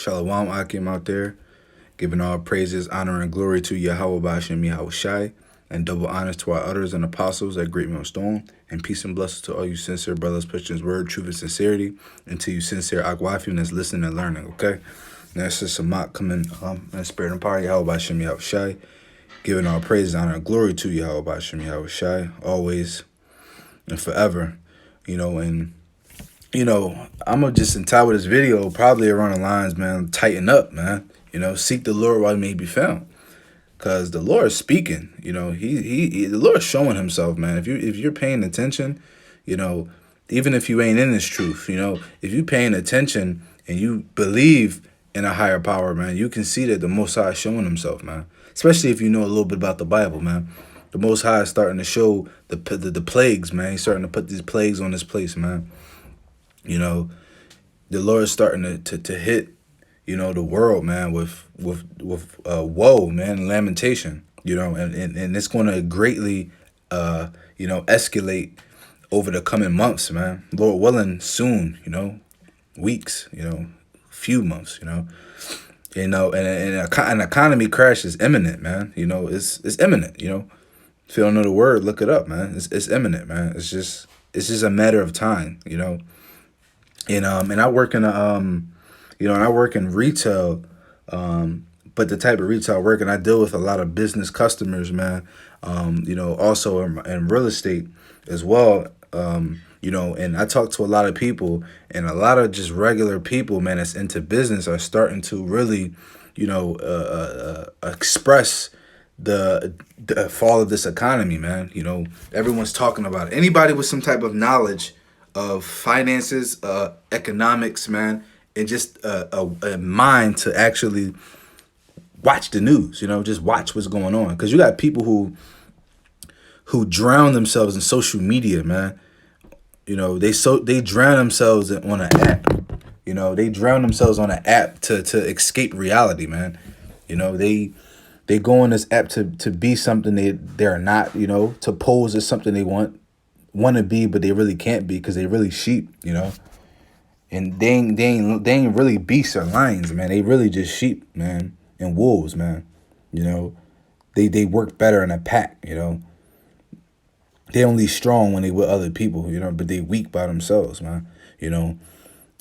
Shalom Akim out there, giving all praises, honor, and glory to Yahweh Bashem Yahweh Shai, and double honors to our utters and apostles at Great Mount Stone, and peace and blessings to all you sincere brothers, Christians, word, truth, and sincerity, and to you sincere Akwafim that's listening and learning, okay? Now, it's just Samak coming in spirit and power, Yahweh Bashem Yahweh Shai, giving all praises, honor, and glory to Yahweh Bashem Yahweh Shai, always and forever, and I'm gonna just entitle this video probably around the lines, man, tighten up, man. Seek the Lord while he may be found. Cause the Lord is speaking, the Lord is showing himself, man. If you're paying attention, even if you ain't in this truth, if you paying attention and you believe in a higher power, man, you can see that the Most High is showing himself, man. Especially if you know a little bit about the Bible, man. The Most High is starting to show the plagues, man. He's starting to put these plagues on this place, man. The Lord is starting to hit, the world, man, with woe, man, and lamentation, and it's going to greatly, escalate over the coming months, man. Lord willing, soon, weeks, few months, and an economy crash is imminent, man. It's imminent. If you don't know the word, look it up, man. It's imminent, man. It's just a matter of time, And I work in I work in retail, but the type of retail I work in, I deal with a lot of business customers, man. Also in real estate as well. And I talk to a lot of people, and a lot of just regular people, man, that's into business are starting to really, express the fall of this economy, man. Everyone's talking about it. Anybody with some type of knowledge of finances, economics, man, and just a mind to actually watch the news, just watch what's going on. Because you got people who drown themselves in social media, man. They drown themselves on an app. They drown themselves on an app to escape reality, man. They go on this app to be something they're not, to pose as something they want to be, but they really can't be because they really sheep, and they ain't really beasts or lions, man. They really just sheep, man, and wolves, man. They work better in a pack, They only strong when they with other people, but they weak by themselves, man.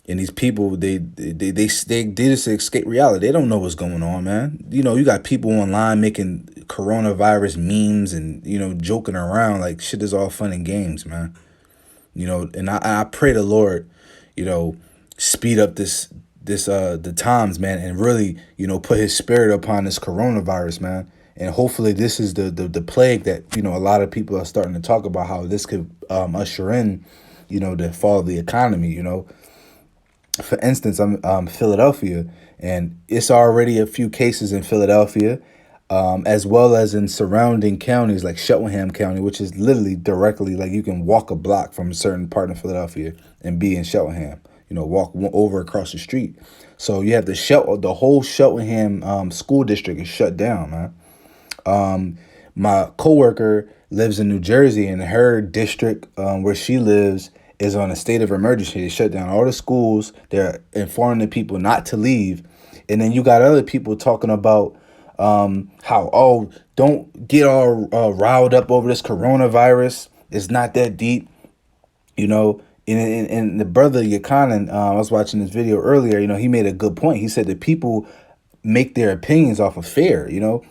And these people, they just escape reality. They don't know what's going on, man. You got people online making coronavirus memes and, joking around like shit is all fun and games, man. And I pray the Lord, speed up the times, man, and really, put his spirit upon this coronavirus, man. And hopefully this is the plague that, a lot of people are starting to talk about, how this could usher in, the fall of the economy, For instance, I'm Philadelphia, and it's already a few cases in Philadelphia, as well as in surrounding counties like Cheltenham County, which is literally directly, like you can walk a block from a certain part of Philadelphia and be in Cheltenham, walk over across the street. So you have the whole Cheltenham school district is shut down, man. My coworker lives in New Jersey, and her district where she lives is on a state of emergency. They shut down all the schools. They're informing the people not to leave. And then you got other people talking about how, don't get all riled up over this coronavirus. It's not that deep, And the brother Yakanan, I was watching this video earlier, he made a good point. He said that people make their opinions off of fear,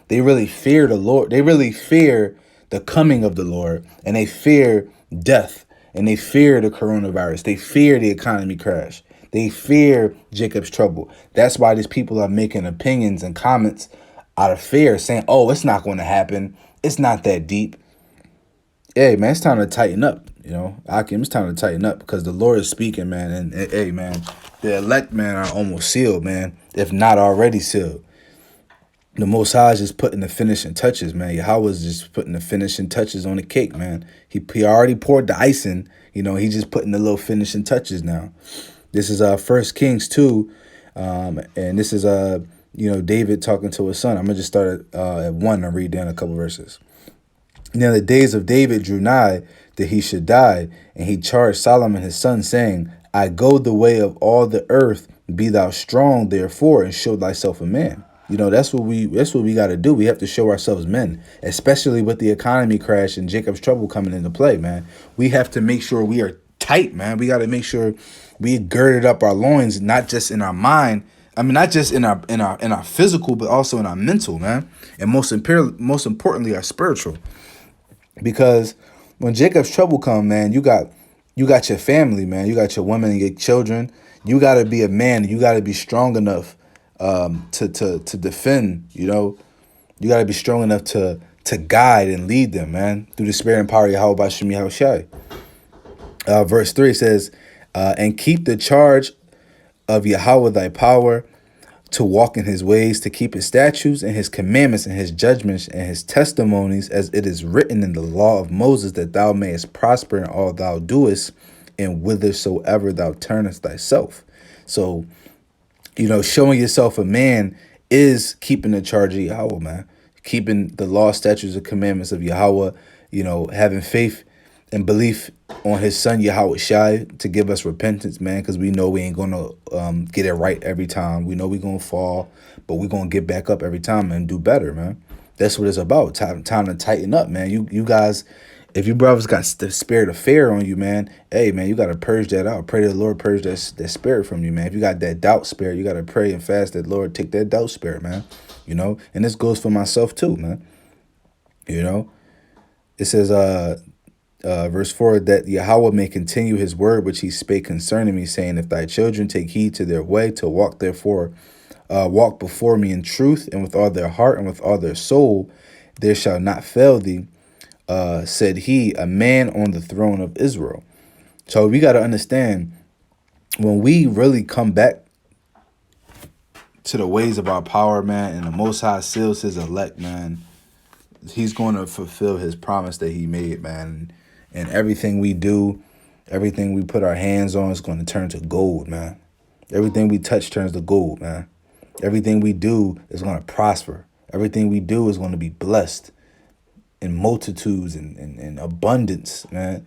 They really fear the Lord. They really fear the coming of the Lord, and they fear death. And they fear the coronavirus. They fear the economy crash. They fear Jacob's trouble. That's why these people are making opinions and comments out of fear, saying, oh, it's not going to happen. It's not that deep. Hey, man, it's time to tighten up, Akim, it's time to tighten up because the Lord is speaking, man. And hey, man, the elect, man, are almost sealed, man, if not already sealed. The Most High is just putting the finishing touches, man. Yahweh's just putting the finishing touches on the cake, man. He already poured the icing. He's just putting the little finishing touches now. This is 1 Kings 2, and this is David talking to his son. I'm gonna just start at 1 and read down a couple verses. Now the days of David drew nigh that he should die, and he charged Solomon his son, saying, I go the way of all the earth Be thou strong, therefore, and show thyself a man. That's what we got to do. We have to show ourselves men, especially with the economy crash and Jacob's trouble coming into play, man. We have to make sure we are tight, man. We got to make sure we girded up our loins, not just in our mind. I mean, not just in our physical, but also in our mental, man. And most importantly, our spiritual. Because when Jacob's trouble come, man, you got your family, man. You got your women and your children. You got to be a man. You got to be strong enough to defend. You got to be strong enough to guide and lead them, man, through the spirit and power of Yahweh Bashem Yahushai. Verse 3 says, and keep the charge of Yahweh thy power, to walk in his ways, to keep his statutes and his commandments and his judgments and his testimonies, as it is written in the law of Moses, that thou mayest prosper in all thou doest, and whithersoever thou turnest thyself. So, showing yourself a man is keeping the charge of Yahweh, man. Keeping the law, statutes, and commandments of Yahweh, having faith and belief on his son Yahweh Shai to give us repentance, man, because we know we ain't gonna get it right every time. We know we gonna fall, but we gonna get back up every time and do better, man. That's what it's about. Time to tighten up, man. You guys, if you brothers got the spirit of fear on you, man, hey, man, you gotta purge that out. Pray to the Lord purge that spirit from you, man. If you got that doubt spirit, you gotta pray and fast that Lord take that doubt spirit, man. And this goes for myself too, man. It says, verse 4, that Yahweh may continue his word which he spake concerning me, saying, if thy children take heed to their way, to walk walk before me in truth, and with all their heart and with all their soul, there shall not fail thee, said he, a man on the throne of Israel. So we got to understand, when we really come back to the ways of our power, man, and the Most High seals his elect, man, he's going to fulfill his promise that he made, man. And everything we do, everything we put our hands on is going to turn to gold, man. Everything we touch turns to gold, man. Everything we do is going to prosper. Everything we do is going to be blessed in multitudes and abundance, man.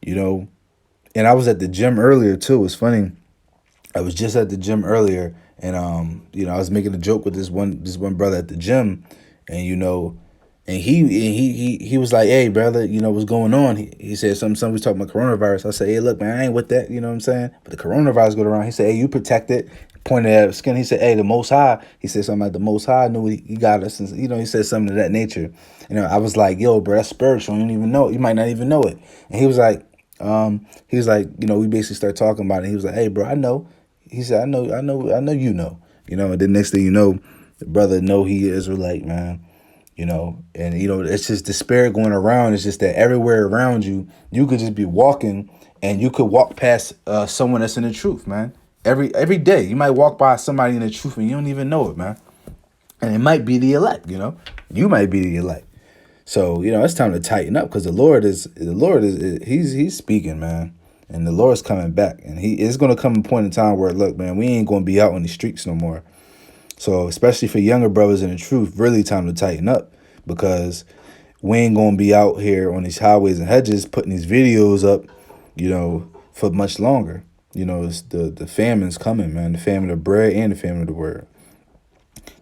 And I was at the gym earlier, too. It's funny. I was just at the gym earlier, and I was making a joke with this one brother at the gym, and and he was like, hey, brother, what's going on? He said something was talking about coronavirus. I said, hey, look, man, I ain't with that, you know what I'm saying? But the coronavirus going around. He said, hey, you protect it. Pointed at his skin. He said, hey, the Most High. He said something like the Most High knew he got us. And, he said something of that nature. I was like, yo, bro, that's spiritual. You don't even know it. You might not even know it. And he was like, we basically started talking about it. He was like, hey, bro, I know. He said, I know, you know. And then next thing you know, the brother know he is Israelite, man. It's just the spirit going around. It's just that everywhere around you, you could just be walking, and you could walk past someone that's in the truth, man. Every day, you might walk by somebody in the truth, and you don't even know it, man. And it might be the elect, You might be the elect. So, it's time to tighten up, because the Lord is he's speaking, man. And the Lord's coming back. And he is going to come a point in time where, look, man, we ain't going to be out on the streets no more. So especially for younger brothers in the truth, really time to tighten up, because we ain't going to be out here on these highways and hedges putting these videos up, for much longer. It's the famine's coming, man, the famine of bread and the famine of the word.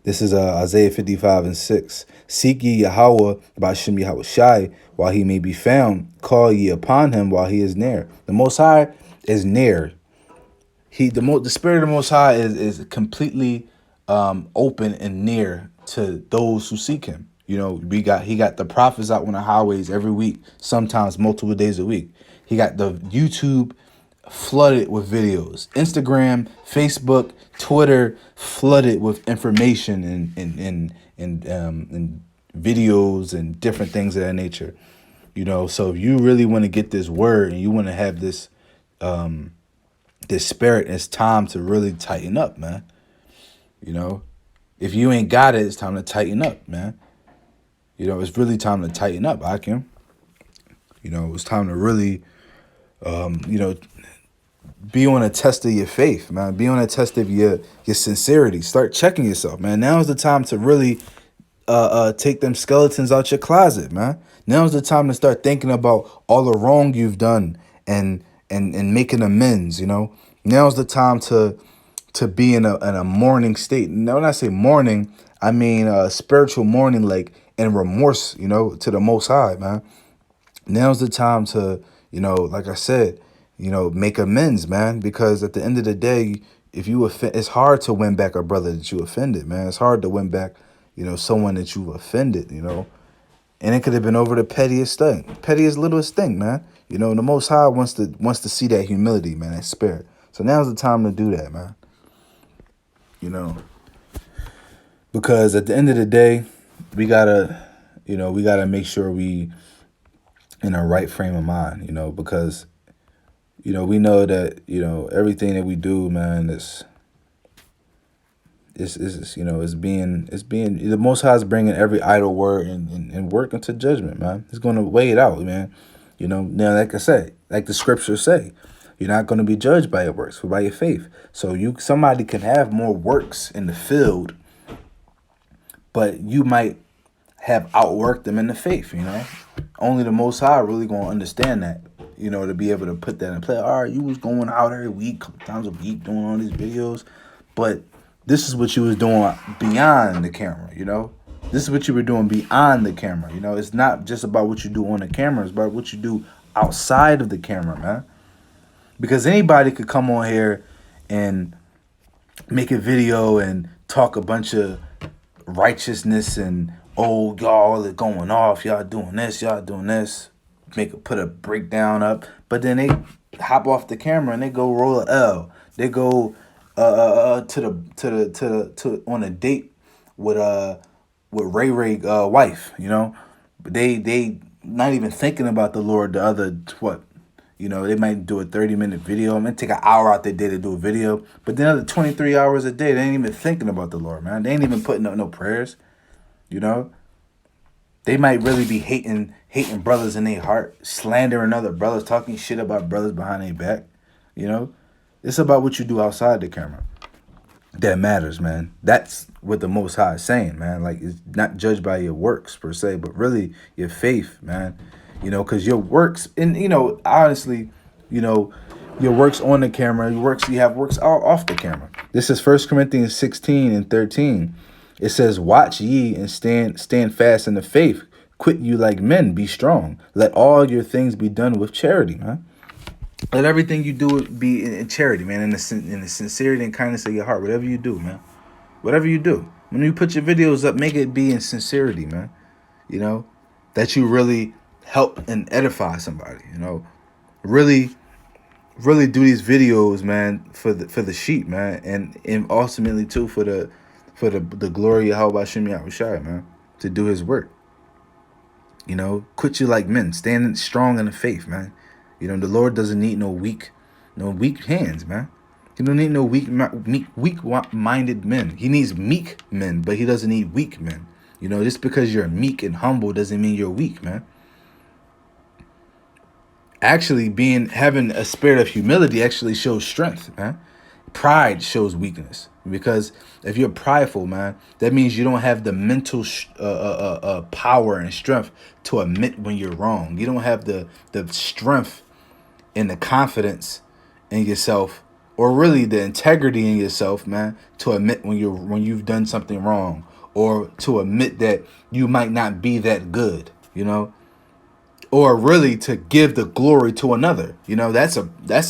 This is Isaiah 55:6. Seek ye Yahweh by Shem Yahweh Shai while he may be found. Call ye upon him while he is near. The Most High is near. The Spirit of the Most High is completely open and near to those who seek him. He got the prophets out on the highways every week, sometimes multiple days a week. He got the YouTube flooded with videos, Instagram, Facebook, Twitter flooded with information and videos and different things of that nature. So if you really want to get this word and you want to have this this spirit, it's time to really tighten up, man. If you ain't got it, it's time to tighten up, man. It's really time to tighten up, Akim. It's time to really, be on a test of your faith, man. Be on a test of your sincerity. Start checking yourself, man. Now is the time to really take them skeletons out your closet, man. Now is the time to start thinking about all the wrong you've done and making amends, Now's the time to be in a mourning state. Now, when I say mourning, I mean spiritual mourning, like and remorse, to the Most High, man. Now's the time to, like I said, make amends, man. Because at the end of the day, if you offend, it's hard to win back a brother that you offended, man. It's hard to win back, someone that you offended, And it could have been over the pettiest littlest thing, man. The Most High wants to see that humility, man, that spirit. So now's the time to do that, man. Because at the end of the day, we gotta make sure we in a right frame of mind, because we know that everything that we do, man, is being the Most High is bringing every idle word and work into judgment, man. He's going to weigh it out, man. Now, like I said, like the scriptures say, you're not going to be judged by your works, but by your faith. So somebody can have more works in the field, but you might have outworked them in the faith, Only the Most High really going to understand that, to be able to put that in play. All right, you was going out every week, couple times a week, doing all these videos, but this is what you was doing beyond the camera, This is what you were doing beyond the camera, It's not just about what you do on the camera. It's about what you do outside of the camera, man. Because anybody could come on here and make a video and talk a bunch of righteousness and, oh, y'all are going off, y'all doing this, put a breakdown up. But then they hop off the camera and they go roll a L. They go to on a date with Ray wife, But they not even thinking about the Lord. The other they might do a 30-minute video. I mean, take an hour out their day to do a video, but the other 23 hours a day, they ain't even thinking about the Lord, man. They ain't even putting up no prayers, They might really be hating brothers in their heart, slandering other brothers, talking shit about brothers behind their back, It's about what you do outside the camera that matters, man. That's what the Most High is saying, man. Like, it's not judged by your works per se, but really your faith, man. Because your works, and honestly, your works on the camera, you have works off the camera. This is 1 Corinthians 16 and 13. It says, "Watch ye and stand fast in the faith. Quit you like men, be strong. Let all your things be done with charity," man. Let everything you do be in charity, man, in the sincerity and kindness of your heart. Whatever you do, man. Whatever you do. When you put your videos up, make it be in sincerity, man. That you really help and edify somebody, Really, really do these videos, man, for the sheep, man, and ultimately too for the glory of Hashem Yahushua, man, to do his work. Quit you like men, stand strong in the faith, man. The Lord doesn't need no weak hands, man. He don't need no weak-minded men. He needs meek men, but he doesn't need weak men. Just because you're meek and humble doesn't mean you're weak, man. Actually, having a spirit of humility actually shows strength, man. Pride shows weakness, because if you're prideful, man, that means you don't have the mental power and strength to admit when you're wrong. You don't have the strength and the confidence in yourself, or really the integrity in yourself, man, to admit when you've done something wrong, or to admit that you might not be that good, or really to give the glory to another. That's a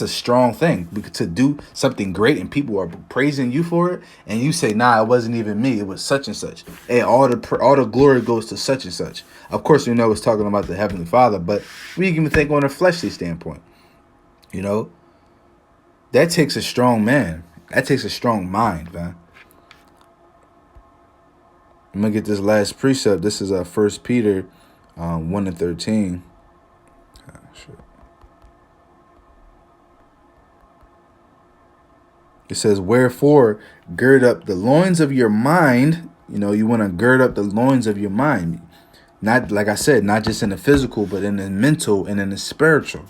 strong thing, to do something great and people are praising you for it, and you say, nah, it wasn't even me, it was such and such. Hey, all the glory goes to such and such. Of course, it's talking about the Heavenly Father, but we can even think on a fleshly standpoint. That takes a strong man. That takes a strong mind, man. I'm gonna get this last precept. This is 1 Peter 1 and 13. It says, "Wherefore, gird up the loins of your mind." You want to gird up the loins of your mind. Not, like I said, not just in the physical, but in the mental and in the spiritual.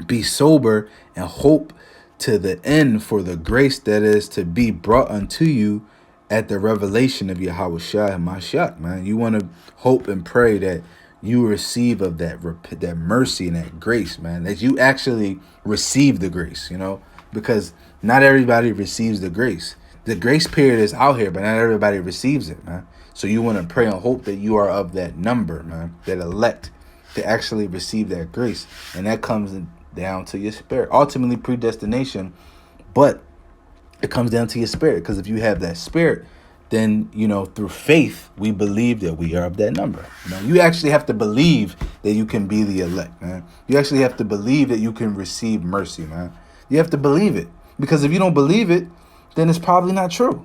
"Be sober and hope to the end for the grace that is to be brought unto you at the revelation of Yahushua and Mashiach," man. You want to hope and pray that you receive of that mercy and that grace, man. That you actually receive the grace, because not everybody receives the grace. The grace period is out here, but not everybody receives it, man. So you want to pray and hope that you are of that number, man, that elect to actually receive that grace. And that comes down to your spirit. Ultimately, predestination, but it comes down to your spirit. Because if you have that spirit, then, through faith, we believe that we are of that number. You actually have to believe that you can be the elect, man. You actually have to believe that you can receive mercy, man. You have to believe it. Because if you don't believe it, then it's probably not true.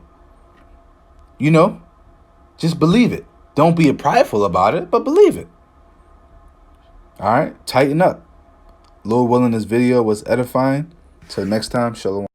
Just believe it. Don't be prideful about it, but believe it. All right? Tighten up. Lord willing, this video was edifying. Till next time, shalom.